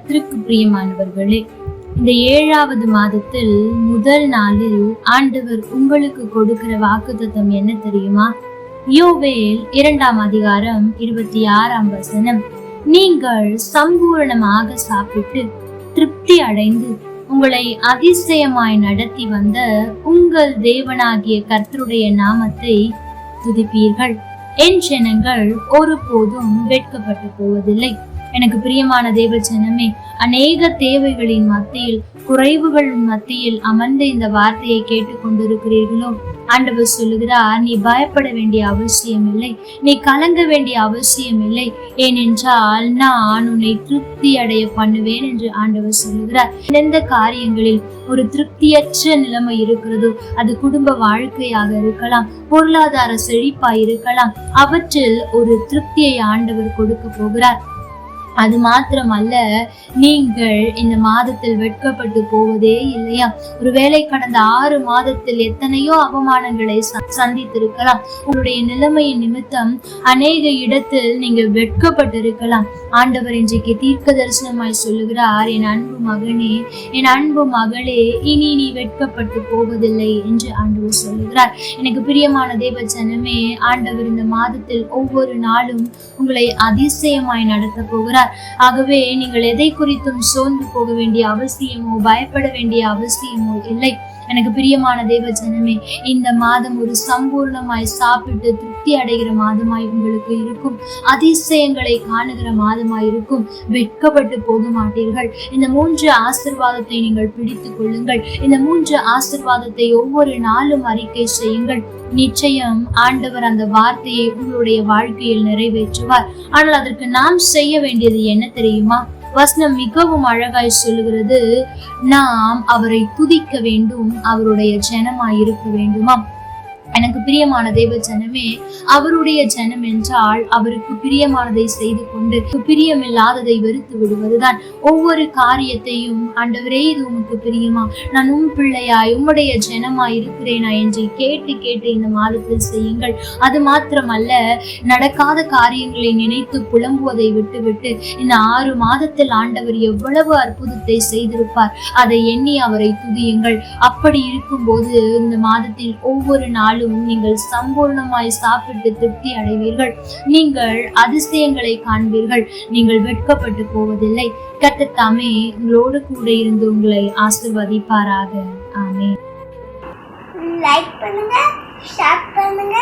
கர்த்தருக்கு பிரியமானவர்களே, இந்த 7வது மாதத்தில் முதல் நாளில் ஆண்டவர் உங்களுக்கு கொடுக்கிற வாக்குத்தத்தம் என்ன தெரியுமா? யோவேல் 2ஆம் அதிகாரம் 26ஆம் வசனம், நீங்கள் சம்பூரணமாக சாப்பிட்டு திருப்தி அடைந்து உங்களை அதிசயமாய் நடத்தி வந்த உங்கள் தேவனாகிய கர்த்தருடைய நாமத்தை துதிப்பீர்கள். என் ஜனங்கள் ஒருபோதும் வெட்கப்பட்டு போவதில்லை. எனக்கு பிரியமான தேவ ஜனமே, அநேக தேவைகளின் மத்தியில், குறைவுகளின் மத்தியில் அமர்ந்த இந்த வார்த்தையை கேட்டுக்கொண்டிருக்கிறீர்களோ? ஆண்டவர் சொல்லுகிறார், நீ பயப்பட வேண்டிய அவசியம் இல்லை, நீ கலங்க வேண்டிய அவசியம் இல்லை, ஏனென்றால் நான் உன்னை திருப்தி அடைய பண்ணுவேன் என்று ஆண்டவர் சொல்லுகிறார். எந்த காரியங்களில் ஒரு திருப்தியற்ற நிலைமை இருக்கிறதோ, அது குடும்ப வாழ்க்கையாக இருக்கலாம், பொருளாதார செழிப்பாய் இருக்கலாம், அவற்றில் ஒரு திருப்தியை ஆண்டவர் கொடுக்க போகிறார். அது மாத்திரமல்ல, நீங்கள் இந்த மாதத்தில் வெட்கப்பட்டு போவதே இல்லையா? ஒருவேளை கடந்த 6 மாதத்தில் எத்தனையோ அவமானங்களை சந்தித்திருக்கலாம். உங்களுடைய நிலைமையின் நிமித்தம் அநேக இடத்தில் நீங்கள் வெட்கப்பட்டு இருக்கலாம். ஆண்டவர் இன்றைக்கு தீர்க்க தரிசனமாய் சொல்லுகிறார், என் அன்பு மகனே, என் அன்பு மகளே, இனி நீ வெட்கப்பட்டு போவதில்லை என்று ஆண்டவர் சொல்லுகிறார். எனக்கு பிரியமான தேவ ஜனமே, ஆண்டவர் இந்த மாதத்தில் ஒவ்வொரு நாளும் உங்களை அதிசயமாய் நடத்த போகிறார். ஆகவே நீங்கள் எதை குறித்தும் சோர்ந்து போக வேண்டிய அவசியமோ பயப்பட வேண்டிய அவசியமோ இல்லை. எனக்கு பிரியமான தேவ ஜனமே, இந்த மாதம் ஒரு சம்பூர்ணமாய் சாப்பிட்டு திருப்தி அடைகிற மாதமாய் உங்களுக்கு இருக்கும். அதிசயங்களை காணுகிற மாதமாய் இருக்கும். வெட்கப்பட்டு போக மாட்டீர்கள். இந்த 3 ஆசீர்வாதத்தை நீங்கள் பிடித்துக் கொள்ளுங்கள். இந்த 3 ஆசீர்வாதத்தை ஒவ்வொரு நாளும் அறிக்கை செய்யுங்கள். நிச்சயம் ஆண்டவர் அந்த வார்த்தையை உங்களுடைய வாழ்க்கையில் நிறைவேற்றுவார். ஆனால் அதற்கு நாம் செய்ய வேண்டியது என்ன தெரியுமா? வசனம் மிகவும் அழகாய் சொல்லுகிறது, நாம் அவரை துதிக்க வேண்டும், அவருடைய ஜனமாய் இருக்க வேண்டுமாம். எனக்கு பிரியமான தேவ ஜனமே, அவருடைய ஜனம் என்றால் அவருக்கு பிரியமானதை செய்து கொண்டு பிரியமில்லாததை வெறுத்து விடுவதுதான். ஒவ்வொரு காரியத்தையும் ஆண்டவரே, இது உமக்கு பிரியமா, நான் உம் பிள்ளையாய் உம்முடைய ஜனமாய் இருக்கிறேனா என்று கேட்டு கேட்டு இந்த மாதத்தில் செய்யுங்கள். அது மாத்திரமல்ல, நடக்காத காரியங்களை நினைத்து புலம்புவதை விட்டுவிட்டு இந்த 6 மாதத்தில் ஆண்டவர் எவ்வளவு அற்புதத்தை செய்திருப்பார் அதை எண்ணி அவரை துதியுங்கள். அப்படி இருக்கும்போது இந்த மாதத்தில் ஒவ்வொரு நாளும் நீங்கள் சம்பூர்ணமாய் சாப்பிட்டு திருப்தி அடைவீர்கள். நீங்கள் அதிசயங்களை காண்பீர்கள். நீங்கள் வெட்கப்பட்டு போவதில்லை. கர்த்தர் தாமே உங்களோடு கூட இருந்து உங்களை ஆசீர்வதிப்பாராக. ஆமென். லைக் பண்ணுங்க, ஷேர் பண்ணுங்க.